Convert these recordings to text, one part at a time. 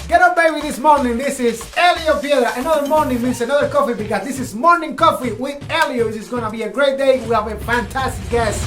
Get up, baby, this morning. This is ELIO Piedra. Another morning means another coffee because this is Morning Coffee with ELIO. This is going to be a great day. We have a fantastic guest.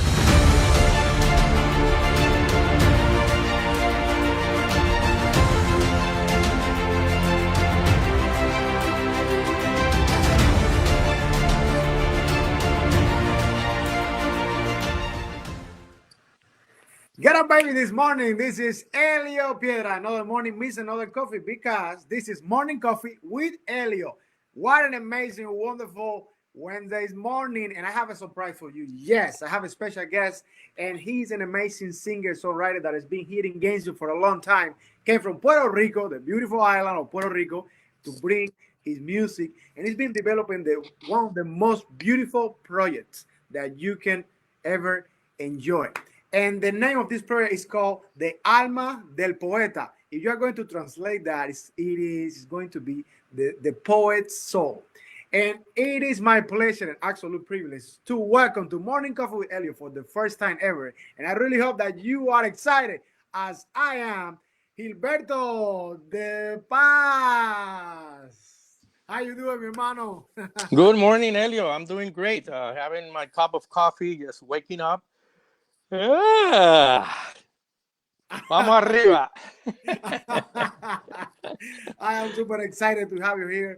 Get up, baby, this morning. This is ELIO Piedra. Another morning means another coffee because this is Morning Coffee with ELIO. What an amazing, wonderful Wednesday's morning. And I have a surprise for you. Yes, I have a special guest, and he's an amazing singer-songwriter that has been here in Gainesville for a long time. Came from Puerto Rico, the beautiful island of Puerto Rico, to bring his music. And he's been developing one of the most beautiful projects that you can ever enjoy. And the name of this project is called the Alma del Poeta. If you are going to translate that, it is going to be the poet's soul. And it is my pleasure and absolute privilege to welcome to Morning Coffee with ELIO for the first time ever. And I really hope that you are excited, as I am, Gilberto de Paz. How you doing, mi hermano? Good morning, ELIO. I'm doing great. Having my cup of coffee, just waking up. Vamos arriba. I am super excited to have you here.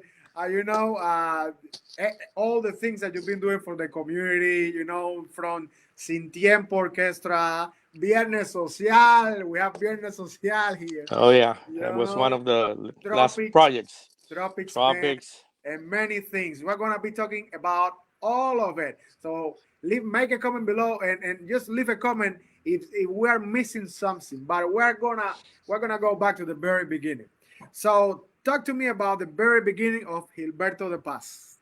All the things that you've been doing for the community, from Sin Tiempo Orchestra, Viernes Social. We have Viernes Social here. Oh, yeah. That was one of the last projects. Tropics. And many things. We're going to be talking about all of it. So make a comment below and just leave a comment if we are missing something. But we're gonna go back to the very beginning. So talk to me about the very beginning of Gilberto de Paz.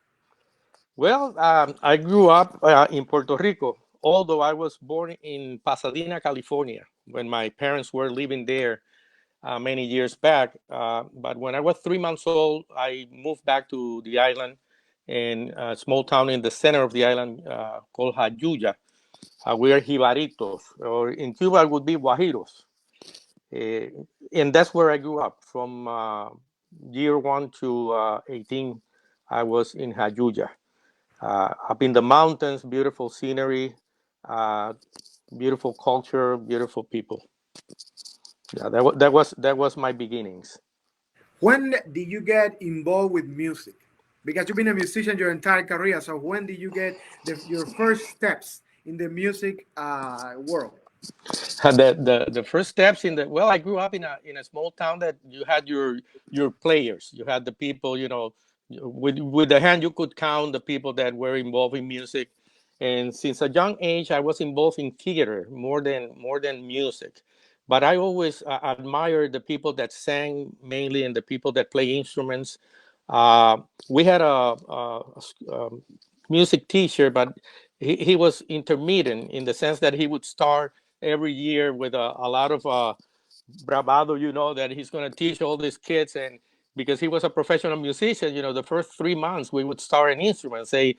Well, I grew up in Puerto Rico, although I was born in Pasadena, California, when my parents were living there. many years back. But when I was 3 months old, I moved back to the island in a small town in the center of the island called Jayuya. We are Jibaritos, or in Cuba it would be Guajiros. And that's where I grew up. From year 1 to 18, I was in Jayuya. Up in the mountains, beautiful scenery, uh, beautiful culture, beautiful people. Yeah, that was my beginnings. When did you get involved with music? Because you've been a musician your entire career. So when did you get your first steps in the music world? The first steps in the well, I grew up in a small town that you had your players, you had the people, with the hand you could count the people that were involved in music. And since a young age I was involved in theater more than music. But I always admired the people that sang mainly and the people that play instruments. We had a music teacher, but he was intermittent in the sense that he would start every year with a lot of bravado, that he's going to teach all these kids. And because he was a professional musician, the first 3 months we would start an instrument, say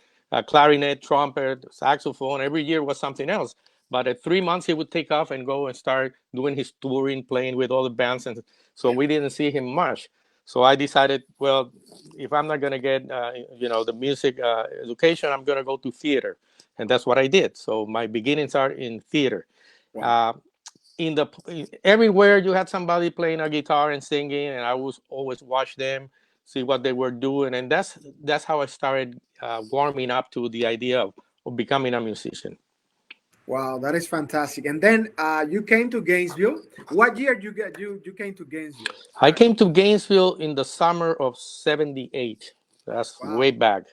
clarinet, trumpet, saxophone. Every year was something else. But at 3 months, he would take off and go and start doing his touring, playing with all the bands. And so Yeah. we didn't see him much. So I decided, well, if I'm not going to get, the music education, I'm going to go to theater. And that's what I did. So my beginnings are in theater. Wow. Uh, in the Everywhere you had somebody playing a guitar and singing, and I was always watch them, see what they were doing, and that's how I started warming up to the idea of becoming a musician. Wow, that is fantastic. And then you came to Gainesville. What year you came to Gainesville? I came to Gainesville in the summer of '78. That's way Wow. back.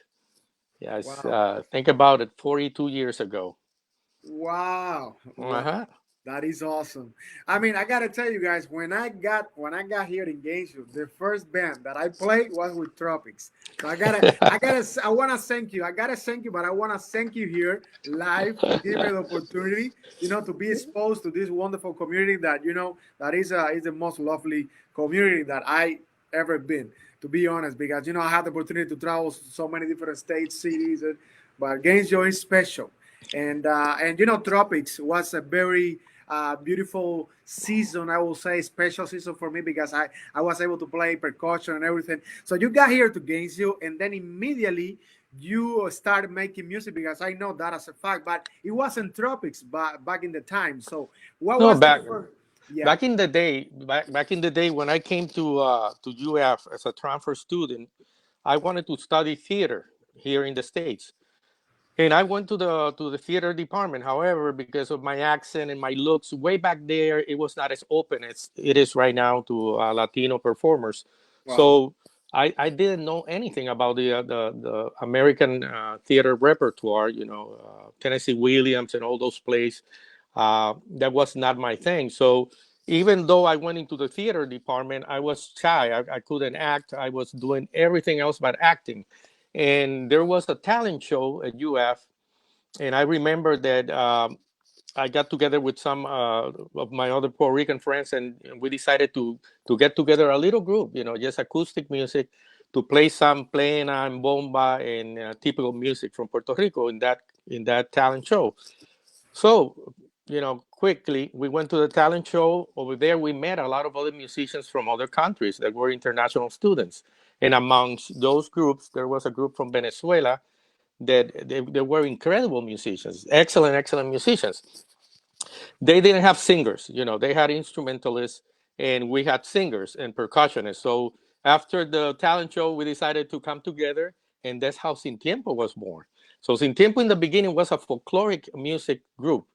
Yes, Wow. think about it, 42 years ago. Wow. Wow. Uh-huh. That is awesome. I mean, I gotta tell you guys, when I got here in Gainesville, the first band that I played was with Tropics. So I wanna thank you. I gotta thank you, but I wanna thank you here live to give me the opportunity, to be exposed to this wonderful community that that is the most lovely community that I ever been. To be honest, because I had the opportunity to travel so many different states, cities, but Gainesville is special. And Tropics was a very beautiful season. I will say special season for me because I was able to play percussion and everything. So you got here to Gainesville, and then immediately you started making music because I know that as a fact. But it wasn't Tropics back in the time. So what No, was the back first? Yeah. back in the day, back in the day when I came to UF as a transfer student, I wanted to study theater here in the States. And I went to the theater department. However, because of my accent and my looks, way back there, it was not as open as it is right now to Latino performers. Wow. So I didn't know anything about the American theater repertoire. Tennessee Williams and all those plays. That was not my thing. So even though I went into the theater department, I was shy. I couldn't act. I was doing everything else but acting. And there was a talent show at UF, and I remember that I got together with some of my other Puerto Rican friends, and we decided to get together a little group, just acoustic music, to play some plena and bomba and typical music from Puerto Rico in that talent show. So, quickly we went to the talent show. Over there, we met a lot of other musicians from other countries that were international students. And amongst those groups, there was a group from Venezuela that they were incredible musicians, excellent, excellent musicians. They didn't have singers, they had instrumentalists, and we had singers and percussionists. So after the talent show, we decided to come together, and that's how Sin Tiempo was born. So Sin Tiempo in the beginning was a folkloric music group.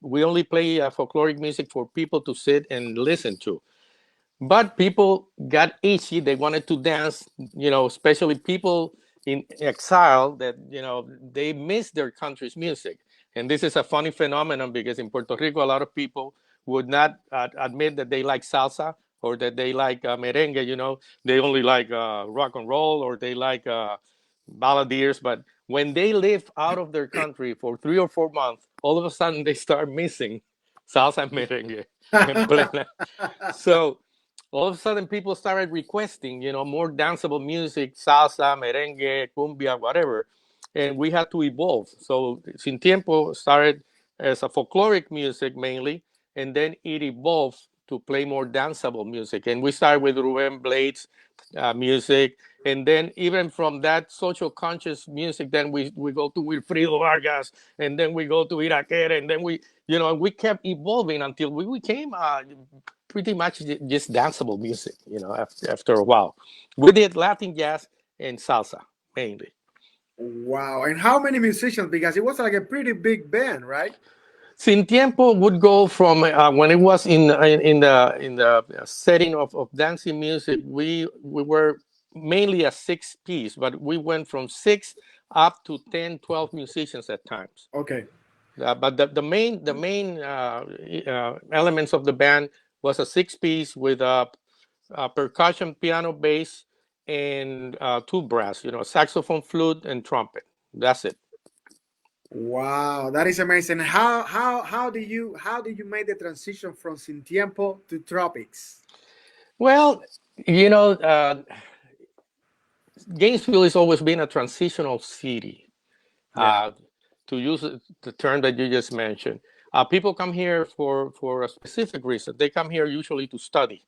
We only play folkloric music for people to sit and listen to. But people got itchy. They wanted to dance, especially people in exile that, they miss their country's music. And this is a funny phenomenon because in Puerto Rico, a lot of people would not admit that they like salsa or that they like merengue, they only like rock and roll, or they like balladeers. But when they live out of their country for 3 or 4 months, all of a sudden they start missing salsa and merengue and plena. So all of a sudden people started requesting, more danceable music, salsa, merengue, cumbia, whatever. And we had to evolve. So Sin Tiempo started as a folkloric music mainly, and then it evolved to play more danceable music. And we started with Ruben Blades music. And then even from that social conscious music, then we go to Wilfrido Vargas, and then we go to Irakere, and then we kept evolving until we became pretty much just danceable music, after a while. We did Latin jazz and salsa mainly. Wow. And how many musicians? Because it was like a pretty big band, right? Sin Tiempo would go from when it was in the setting of dancing music. We were mainly a six piece, but we went from six up to 10, 12 musicians at times. Okay. But the main elements of the band was a six piece with percussion, piano, bass, and two brass. Saxophone, flute, and trumpet. That's it. Wow, that is amazing. How do you make the transition from Sin Tiempo to Tropics? Well, you know, Gainesville has always been a transitional city. Yeah. Uh, to use the term that you just mentioned, people come here for a specific reason. They come here usually to study.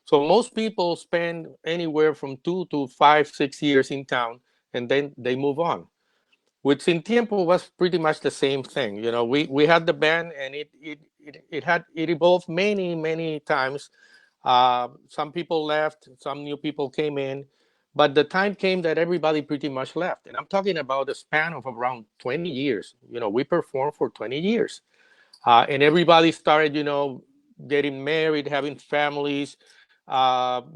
So most people spend anywhere from 2 to 5, 6 years in town, and then they move on. With Sin Tiempo was pretty much the same thing. We had the band, and it evolved many times. Some people left, some new people came in, but the time came that everybody pretty much left. And I'm talking about a span of around 20 years. We performed for 20 years, and everybody started, getting married, having families,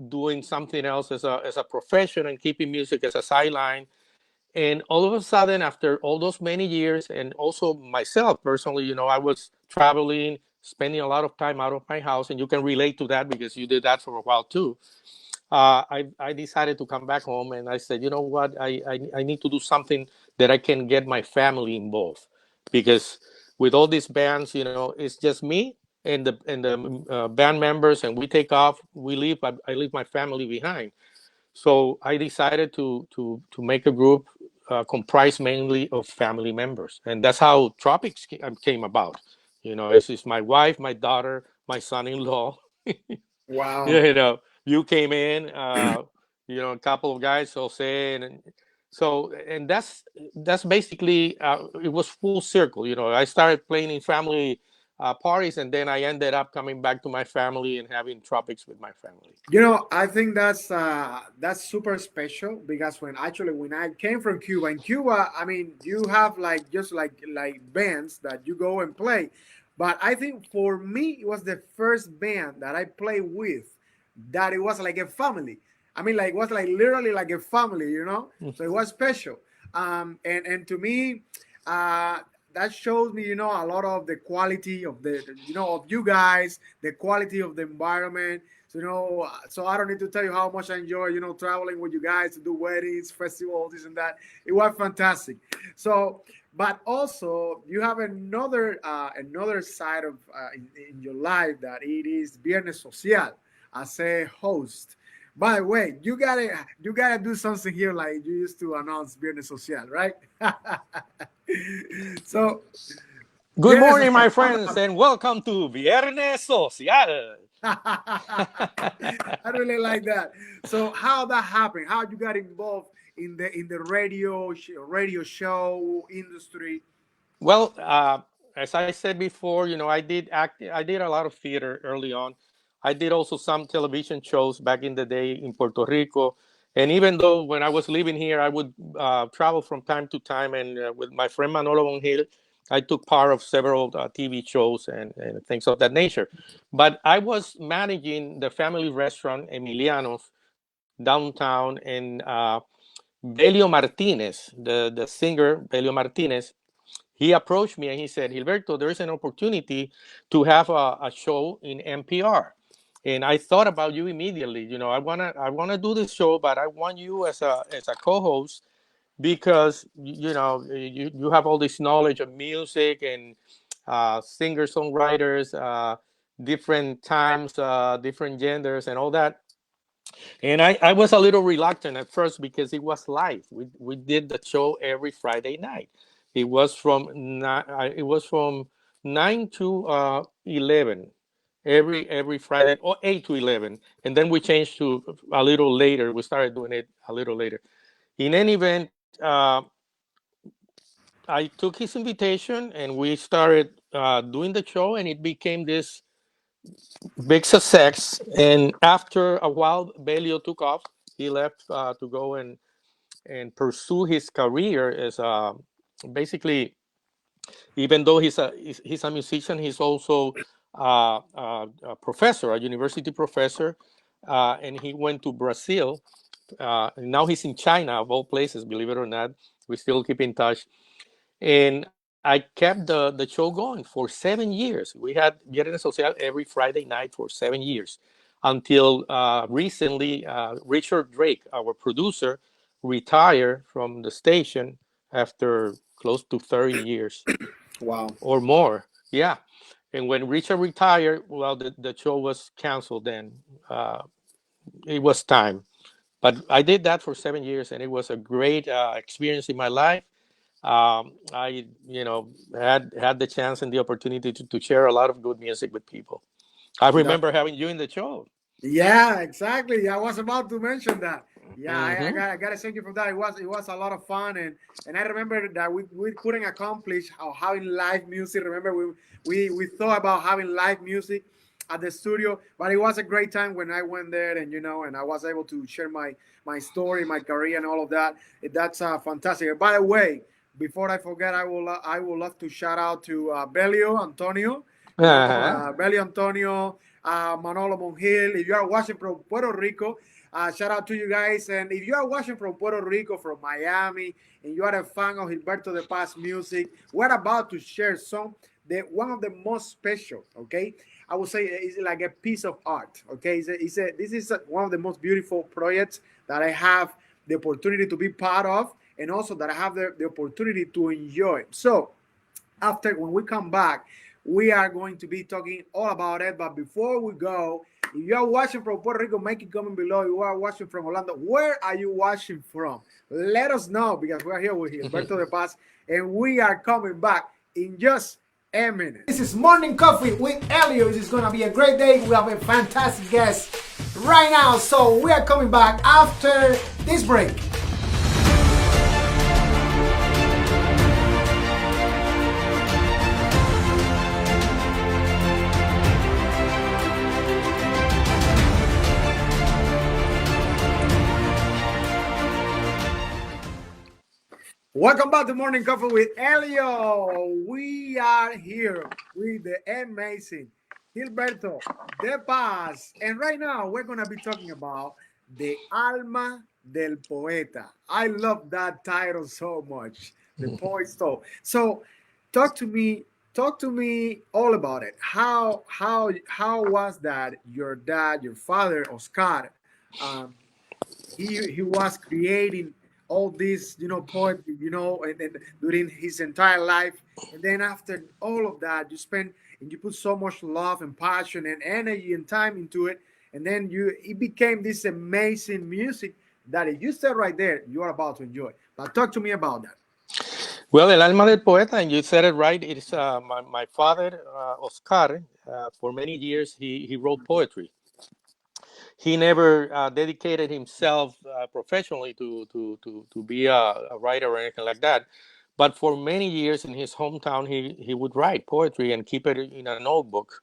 doing something else as a profession, and keeping music as a sideline. And all of a sudden, after all those many years, and also myself personally, I was traveling, spending a lot of time out of my house, and you can relate to that because you did that for a while too. I decided to come back home, and I said, you know what, I need to do something that I can get my family involved, because with all these bands, it's just me and the band members, and we take off, we leave. I leave my family behind. So I decided to make a group comprised mainly of family members, and that's how Tropics came about. It's my wife, my daughter, my son-in-law. Wow. You came in, a couple of guys, Jose, and that's basically it was full circle. I started playing in family parties, and then I ended up coming back to my family and having Tropics with my family. I think that's super special because when I came from Cuba, in Cuba, I mean, you have like just like bands that you go and play, but I think for me it was the first band that I played with that it was like a family. I mean, like it was like literally like a family. So it was special. And to me, uh, that shows me, a lot of the quality of of you guys, the quality of the environment. So I don't need to tell you how much I enjoy, traveling with you guys to do weddings, festivals, this and that. It was fantastic. So, but also you have another side of in your life that it is Viernes Social as a host. By the way, you gotta do something here like you used to announce Viernes Social, right? So Good Viernes morning, Social. my friends, and welcome to Viernes Social. I really like that. So how that happened? How you got involved in the radio show industry? Well, as I said before, I did act. I did a lot of theater early on. I did also some television shows back in the day in Puerto Rico. And even though when I was living here, I would travel from time to time, and with my friend Manolo Bonjil, I took part of several TV shows and things of that nature. But I was managing the family restaurant Emiliano's downtown, and Belio Martinez, the singer Belio Martinez, he approached me and he said, Gilberto, there is an opportunity to have a show in NPR. And I thought about you immediately. I wanna do this show, but I want you as a co-host, because you have all this knowledge of music and singer-songwriters, different times, different genders, and all that. And I was a little reluctant at first because it was live. We did the show every Friday night. It was from 9 to 11 every Friday, or 8 to 11, and then we changed to a little later. We started doing it a little later. In any event, I took his invitation and we started doing the show, and it became this big success. And after a while, Belio took off. He left to go and pursue his career as basically, even though he's a musician, he's also a professor, a university professor, and he went to Brazil. And now he's in China, of all places, believe it or not. We still keep in touch. And I kept the show going for 7 years. We had Viernes Social every Friday night for 7 years, until recently Richard Drake, our producer, retired from the station after close to 30 years Wow. or more. Yeah. And when Richard retired, well, the show was canceled then. It was time. But I did that for 7 years, and it was a great experience in my life. I, had the chance and the opportunity to share a lot of good music with people. I That, remember having you in the show. yeah, exactly. I was about to mention that. Yeah, Hmm. I gotta thank you for that. It was a lot of fun, and I remember that we couldn't accomplish having live music. Remember, we thought about having live music at the studio, but it was a great time when I went there, and and I was able to share my story, my career, and all of that. That's fantastic. By the way, before I forget, I will love to shout out to Belio Antonio. Uh-huh. Belio Antonio, Manolo Monjil. If you are watching from Puerto Rico, shout out to you guys. And if you are watching from Puerto Rico, from Miami, and you are a fan of Gilberto de Paz music, we're about to share one of the most special, okay? I would say it's like a piece of art, okay? This is one of the most beautiful projects that I have the opportunity to be part of, and also that I have the opportunity to enjoy. So, after when we come back, we are going to be talking all about it. But before we go, if you are watching from Puerto Rico, make it comment below. If you are watching from Orlando, where are you watching from? Let us know, because we're here with Gilberto de Paz, and we are coming back in just a minute. This is Morning Coffee with Elio. This is going to be a great day. We have a fantastic guest right now. So we are coming back after this break. Welcome back to Morning Coffee with Elio. We are here with the amazing Gilberto de Paz. And right now we're going to be talking about the Alma del Poeta. I love that title so much, the poet's soul. So talk to me, talk to me all about it. How was that your dad, your father, Oscar, um, he was creating all this poetry and during his entire life, and then after all of that you spend and you put so much love and passion and energy and time into it, and then it became this amazing music that if you stay right there you are about to enjoy. But talk to me about that. Well, El Alma del Poeta, and you said it right. It's my father, Oscar. For many years, he wrote poetry. He never dedicated himself professionally to be a writer or anything like that. But for many years in his hometown, he would write poetry and keep it in a notebook.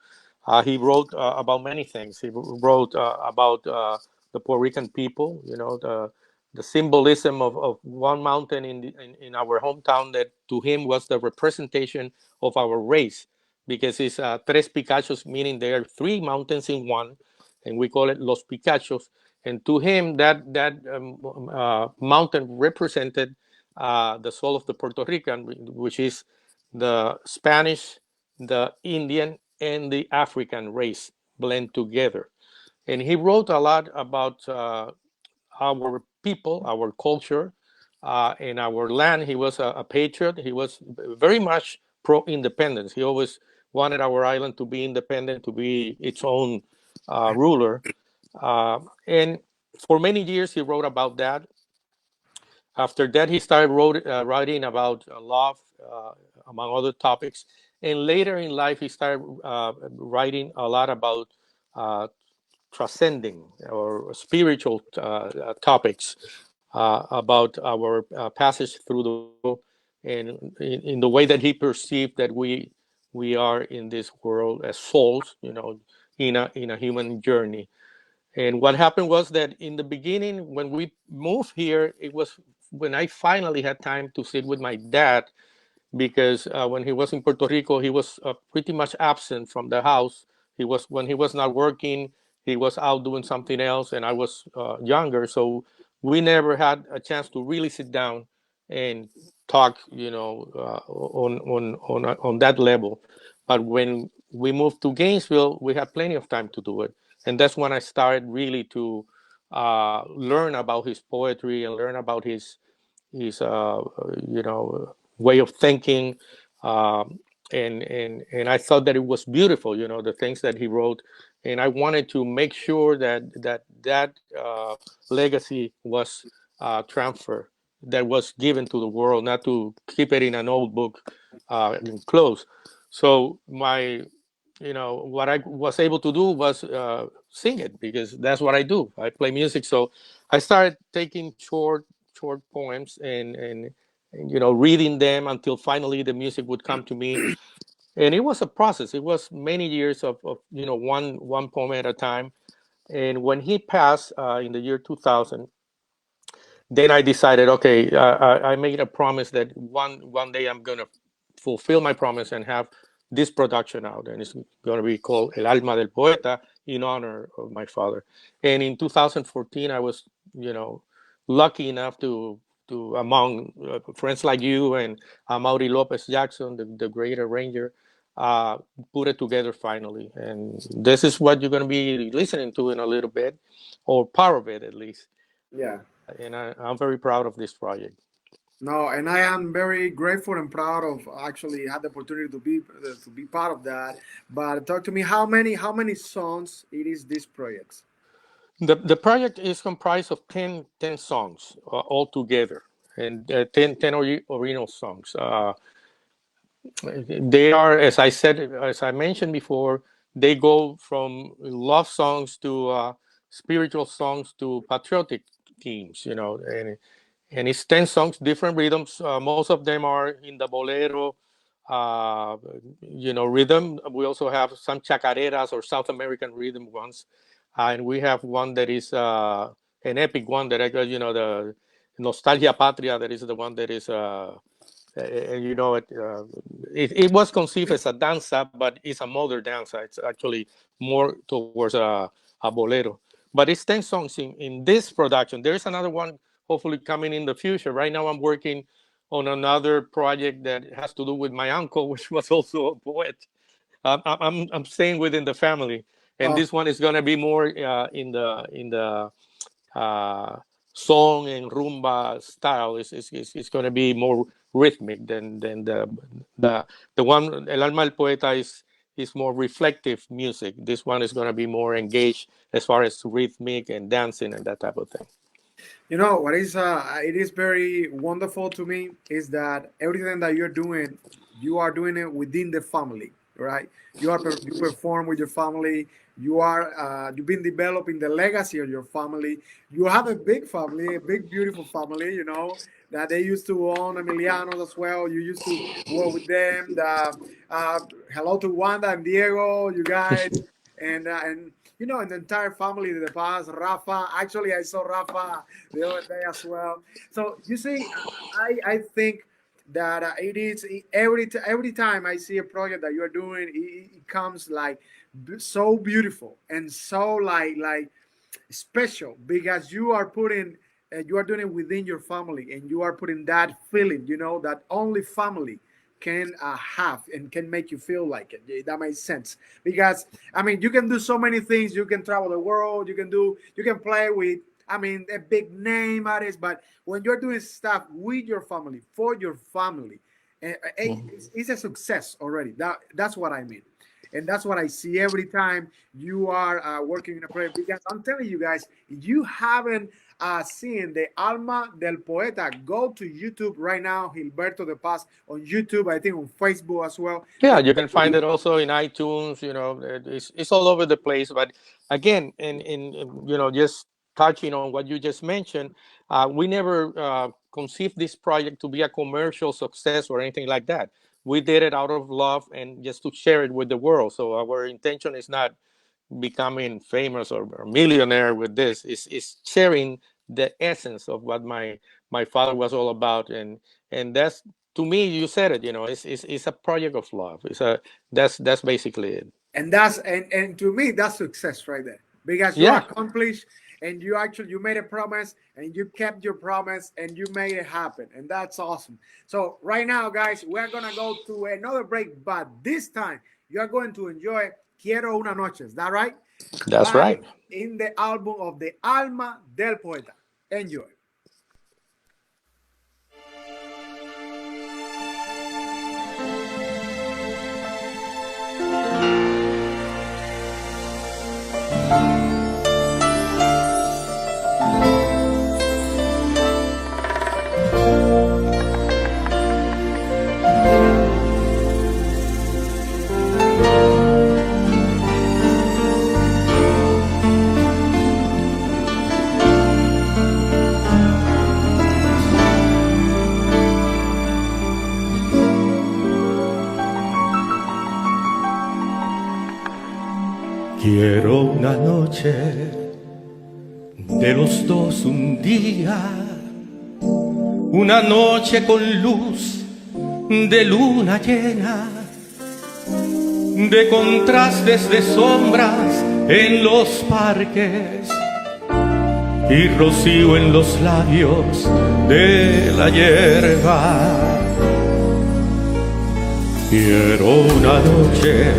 He wrote about many things. He wrote about the Puerto Rican people, the symbolism of one mountain in our hometown that to him was the representation of our race, because it's tres picachos, meaning there are three mountains in one, and we call it Los Picachos. And to him, that mountain represented the soul of the Puerto Rican, which is the Spanish, the Indian, and the African race blend together. And he wrote a lot about our people, our culture, and our land. He was a patriot. He was very much pro independence. He always wanted our island to be independent, to be its own ruler. And for many years, he wrote about that. After that, he started writing about love, among other topics. And later in life, he started writing a lot about uh, transcending or spiritual topics, about our passage through the world, and in the way that he perceived that we are in this world as souls, in a human journey. And what happened was that in the beginning, when we moved here, it was when I finally had time to sit with my dad, because when he was in Puerto Rico, he was pretty much absent from the house. When he was not working, he was out doing something else, and I was younger, so we never had a chance to really sit down and talk, on that level. But when we moved to Gainesville, we had plenty of time to do it, and that's when I started really to learn about his poetry and learn about his way of thinking, um, and I thought that it was beautiful, the things that he wrote, and I wanted to make sure that legacy was transferred, that was given to the world, not to keep it in an old book, closed. So what I was able to do was sing it, because that's what I do. I play music, so I started taking short poems, and reading them until finally the music would come to me. And it was a process. It was many years of one poem at a time. And when he passed in the year 2000, then I decided, okay, I made a promise that one day I'm gonna fulfill my promise and have this production out, and it's gonna be called El Alma del Poeta, in honor of my father. And in 2014, I was, you know, lucky enough to among friends like you and Amaury Lopez Jackson, the great arranger, uh, put it together finally. And this is what you're gonna be listening to in a little bit, or part of it at least. Yeah. And I'm very proud of this project. No, and I am very grateful and proud of actually had the opportunity to be part of that. But talk to me, how many songs it is this project? The project is comprised of 10 songs all together, and 10 original songs. They are, as I mentioned before, they go from love songs to spiritual songs to patriotic themes, and it's 10 songs, different rhythms. Most of them are in the bolero, uh, rhythm. We also have some chacareras or South American rhythm ones, and we have one that is an epic one that I got, the Nostalgia Patria. That is the one that is. And it was conceived as a danza, but it's a modern danza. It's actually more towards a bolero. But it's 10 songs in this production. There is another one hopefully coming in the future. Right now, I'm working on another project that has to do with my uncle, which was also a poet. I'm staying within the family, and Oh, this one is going to be more in the uh, song and rumba style. It's going to be more rhythmic than the the one El Alma del Poeta is more reflective music. This one is going to be more engaged as far as rhythmic and dancing and that type of thing. what is it is very wonderful to me is that everything that you're doing, you are doing it within the family, right? You perform with your family. You've been developing the legacy of your family. You have a big family, a big beautiful family. That they used to own Emilianos as well. You used to work with them. Hello to Wanda and Diego, you guys, and and the entire family, the Paz, Rafa. Actually, I saw Rafa the other day as well. So you see, I think that it is every time I see a project that you're doing, it comes like so beautiful and so like special because you are doing it within your family and you are putting that feeling, that only family can have and can make you feel like it. That makes sense because I mean you can do so many things. You can travel the world. You can play with. I mean, a big name artist, but when you're doing stuff with your family, for your family, It's a success already. That's what I mean. And that's what I see every time you are working in a project. Because I'm telling you guys, if you haven't seen the Alma del Poeta, go to YouTube right now, Gilberto de Paz on YouTube, I think on Facebook as well. Yeah, you can find it also in iTunes. It's all over the place. But again, just touching on what you just mentioned, we never conceived this project to be a commercial success or anything like that. We did it out of love and just to share it with the world. So our intention is not becoming famous or millionaire with this. It's sharing the essence of what my father was all about, and that's, to me, you said it. It's a project of love. That's basically it. And to me that's success right there, because you Yeah, accomplished, and you made a promise and you kept your promise and you made it happen, and that's awesome. So right now, guys, we're gonna go to another break, but this time you are going to enjoy Quiero una noche. Is that right? that's Live right. in the album of the Alma del Poeta. Enjoy. Quiero una noche de los dos, un día, una noche con luz de luna llena, de contrastes de sombras en los parques y rocío en los labios de la hierba. Quiero una noche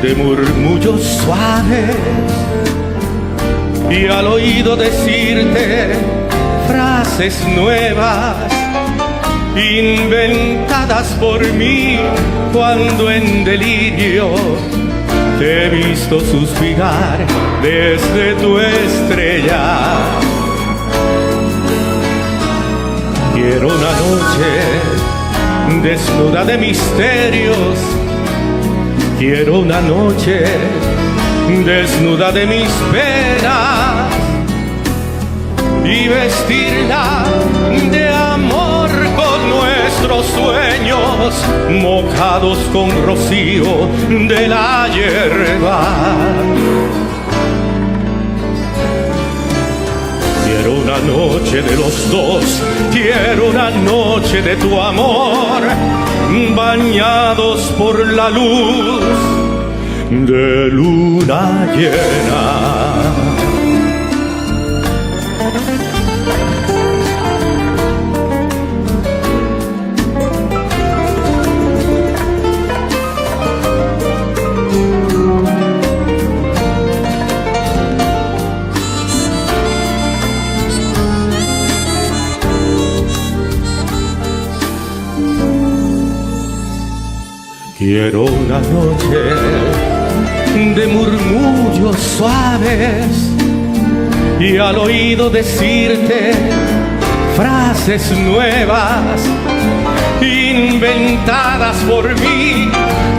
de murmullos suaves y al oído decirte frases nuevas inventadas por mí cuando en delirio te he visto suspirar desde tu estrella. Quiero una noche desnuda de misterios. Quiero una noche desnuda de mis penas y vestirla de amor con nuestros sueños mojados con rocío de la hierba. Quiero una noche de los dos, quiero una noche de tu amor, bañados por la luz de luna llena. Quiero una noche de murmullos suaves y al oído decirte frases nuevas inventadas por mí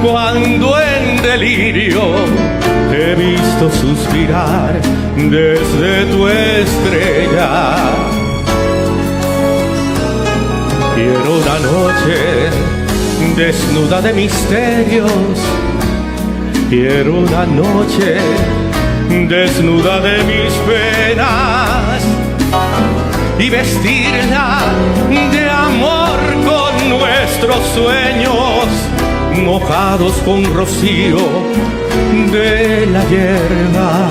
cuando en delirio te he visto suspirar desde tu estrella. Quiero una noche desnuda de misterios, quiero una noche desnuda de mis penas y vestirla de amor con nuestros sueños mojados con rocío de la hierba.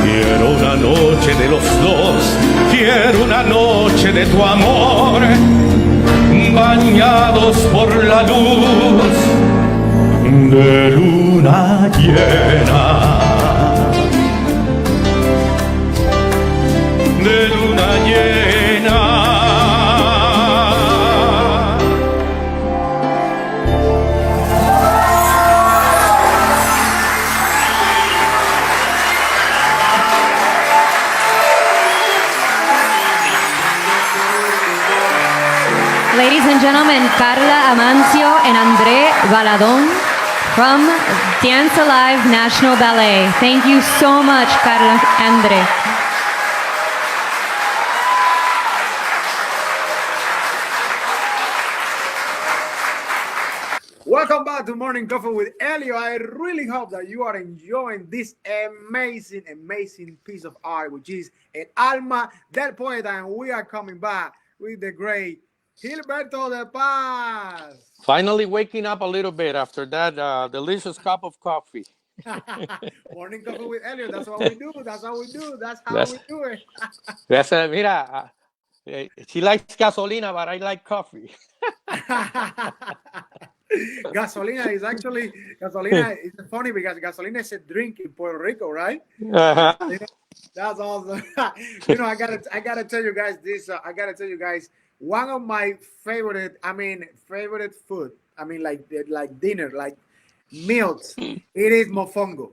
Quiero una noche de los dos, quiero una noche de tu amor, bañados por la luz de luna llena. De luna llena. Ladies and gentlemen, Carla Amancio and André Valadon from Dance Alive National Ballet. Thank you so much, Carla, André. Welcome back to Morning Coffee with ELIO. I really hope that you are enjoying this amazing, amazing piece of art, which is an Alma del Poeta. And we are coming back with the great Gilberto de Paz. Finally waking up a little bit after that delicious cup of coffee. Morning Coffee with ELIO. That's what we do. That's how we do. That's how That's, we do it. mira, she likes gasolina, but I like coffee. Gasolina is actually gasolina is funny because gasolina is a drink in Puerto Rico, right? Uh-huh. That's awesome. You know, I gotta tell you guys this. I gotta tell you guys one of my favorite. Favorite food. Like dinner, like meals. It is mofongo.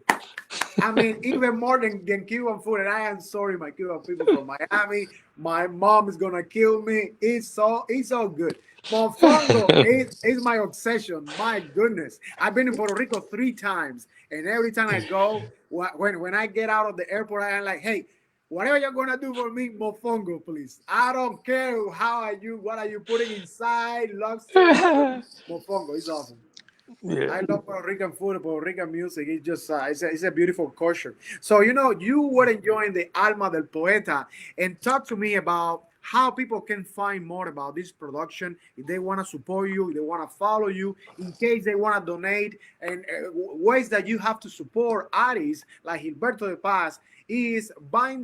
Even more than Cuban food. And I am sorry, my Cuban people from Miami. My mom is gonna kill me. It's so good. Mofongo is my obsession. My goodness, I've been in Puerto Rico 3 times, and every time I go, when I get out of the airport, I'm like, hey, whatever you're gonna do for me, mofongo, please. I don't care what are you putting inside, lobster, mofongo. It's awesome. Yeah. I love Puerto Rican food, Puerto Rican music. It's just it's a beautiful culture. So you were enjoying the Alma del Poeta, and talk to me about how people can find more about this production if they want to support you, if they want to follow you, in case they want to donate, and ways that you have to support artists like Gilberto de Paz is buying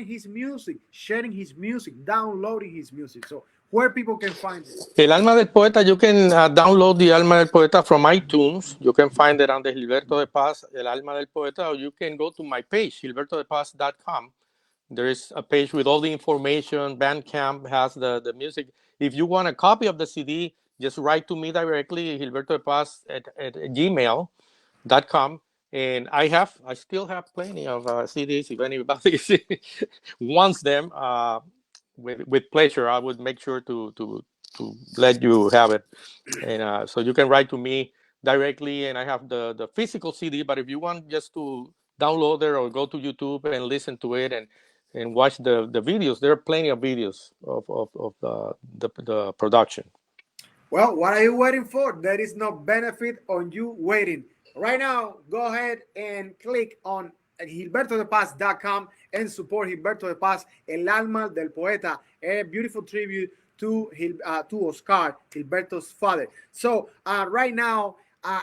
his music, sharing his music, downloading his music. So where people can find it. El Alma del Poeta, you can download the Alma del Poeta from iTunes. You can find it under Gilberto de Paz, El Alma del Poeta, or you can go to my page, gilbertodepaz.com. There is a page with all the information. Bandcamp has the music. If you want a copy of the CD, just write to me directly, gilbertodepaz at gmail.com. And I still have plenty of CDs. If anybody wants them, with pleasure, I would make sure to let you have it. And so you can write to me directly, and I have the physical CD. But if you want just to download it or go to YouTube and listen to it and watch the videos, there are plenty of videos of the production. Well, what are you waiting for? There is no benefit on you waiting. Right now, go ahead and click on gilbertodepaz.com and support Gilberto de Paz, El Alma del Poeta, a beautiful tribute to Oscar, Gilberto's father. So right now,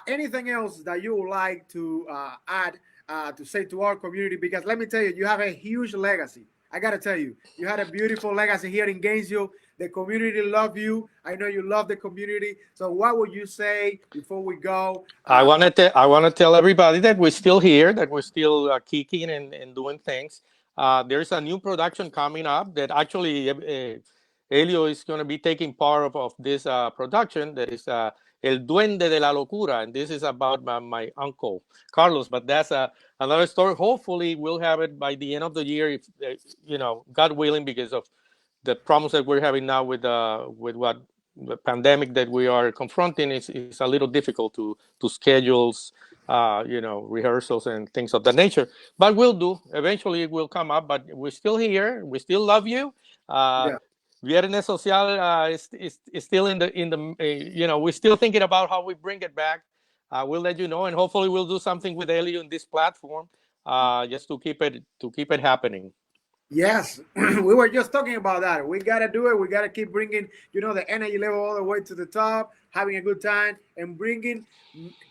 anything else that you would like to add to say to our community? Because let me tell you, you have a huge legacy. I got to tell you, you had a beautiful legacy here in Gainesville. The community love you. I know you love the community. So what would you say before we go? I want to tell everybody that we're still here, that we're still kicking and doing things. There's a new production coming up that actually ELIO is going to be taking part of this production. That is El Duende de la Locura, and this is about my uncle Carlos. But that's another story. Hopefully, we'll have it by the end of the year, if God willing, because of the problems that we're having now with what the pandemic that we are confronting is a little difficult to schedules, rehearsals and things of that nature. But we'll do. Eventually, it will come up. But we're still here. We still love you. Yeah. Viernes Social is still in the we're still thinking about how we bring it back. We'll let you know, and hopefully we'll do something with ELIO in this platform, just to keep it happening. Yes, we were just talking about that. We got to do it. We got to keep bringing, the energy level all the way to the top, having a good time, and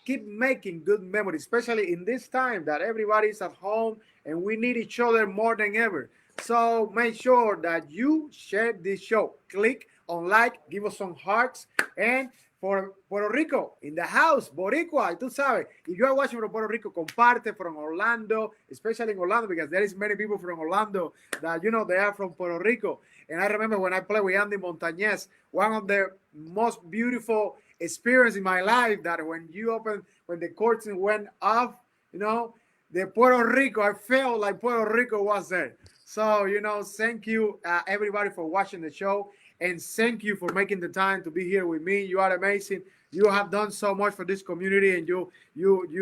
keep making good memories, especially in this time that everybody's at home and we need each other more than ever. So make sure that you share this show. Click on like, give us some hearts, and for Puerto Rico, in the house, Boricua, tú sabes. If you are watching from Puerto Rico, comparte from Orlando, especially in Orlando, because there is many people from Orlando that, they are from Puerto Rico. And I remember when I played with Andy Montañez, one of the most beautiful experience in my life, that when the curtain went off, the Puerto Rico, I felt like Puerto Rico was there. So, thank you, everybody, for watching the show. and thank you for making the time to be here with me. You are amazing. You have done so much for this community, and you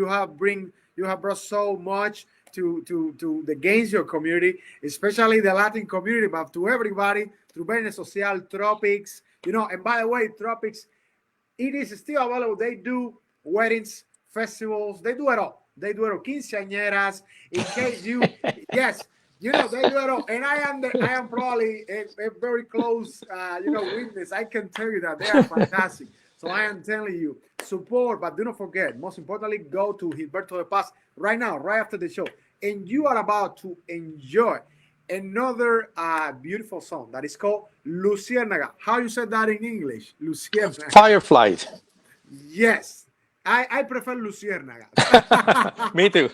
have brought so much to the Gainesville community, especially the Latin community, but to everybody through Verne Social, Tropics. And by the way, Tropics, it is still available. They do weddings, festivals, they do it all. They do it all. Quinceañeras, in case yes, they do it all. And I am probably a very close, witness. I can tell you that they are fantastic. So I am telling you, support, but do not forget, most importantly, go to Gilberto de Paz right now, right after the show. And you are about to enjoy another beautiful song that is called Luciérnaga. How you said that in English? Luciérnaga. Firefly. Yes. I prefer Luciérnaga. Me too.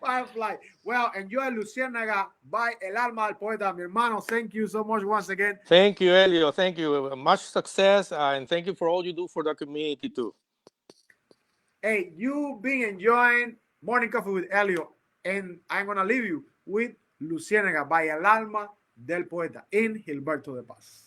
Firefly. Well, enjoy Luciérnaga by Alma del Poeta. Mi hermano, thank you so much once again. Thank you, Elio. Thank you. Much success, and thank you for all you do for the community too. Hey, you've been enjoying Morning Coffee with Elio, and I'm going to leave you with Luciérnaga by Alma del Poeta in Gilberto de Paz.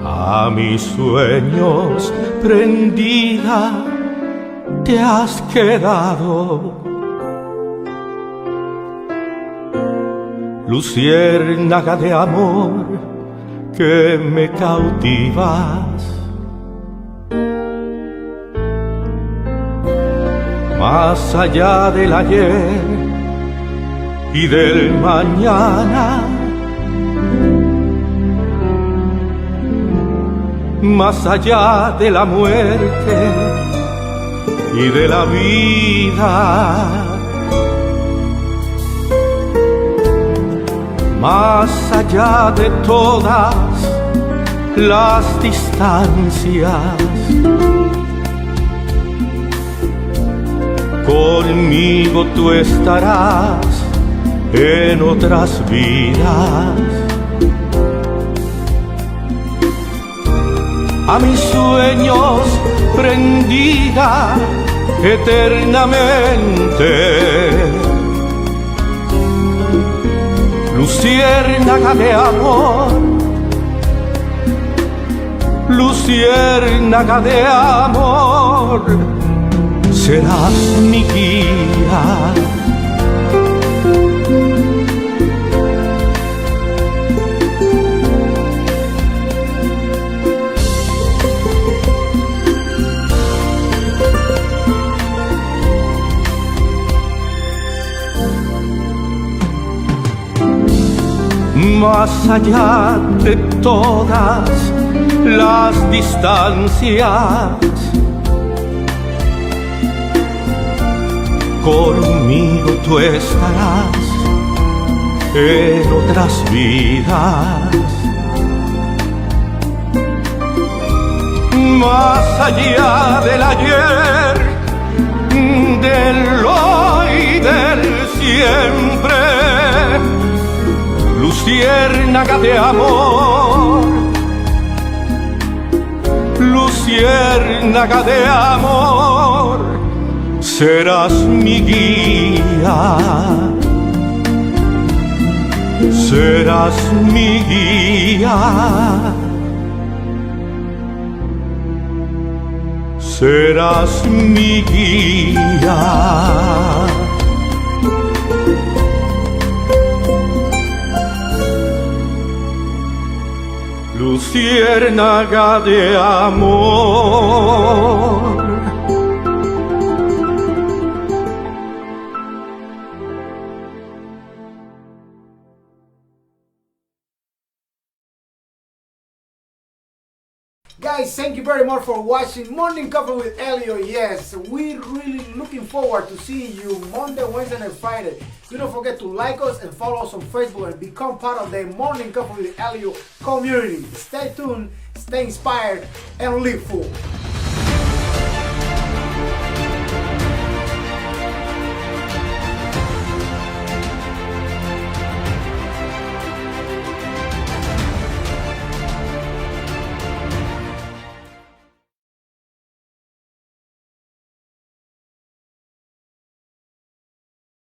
A mis sueños prendida te has quedado, luciérnaga de amor que me cautivas. Más allá del ayer y del mañana, más allá de la muerte y de la vida, más allá de todas las distancias, conmigo tú estarás en otras vidas. A mis sueños prendida eternamente, luciérnaga de amor, luciérnaga de amor, serás mi guía. Más allá de todas las distancias, conmigo tú estarás en otras vidas. Más allá del ayer, del hoy, del siempre, luciérnaga de amor, luciérnaga de amor, serás mi guía, serás mi guía, serás mi guía. Luciérnaga de amor. Guys, thank you very much for watching Morning Coffee with ELIO. Yes, we're really looking forward to seeing you Monday, Wednesday, and Friday. Do not forget to like us and follow us on Facebook and become part of the Morning Coffee with ELIO community. Stay tuned, stay inspired, and live full.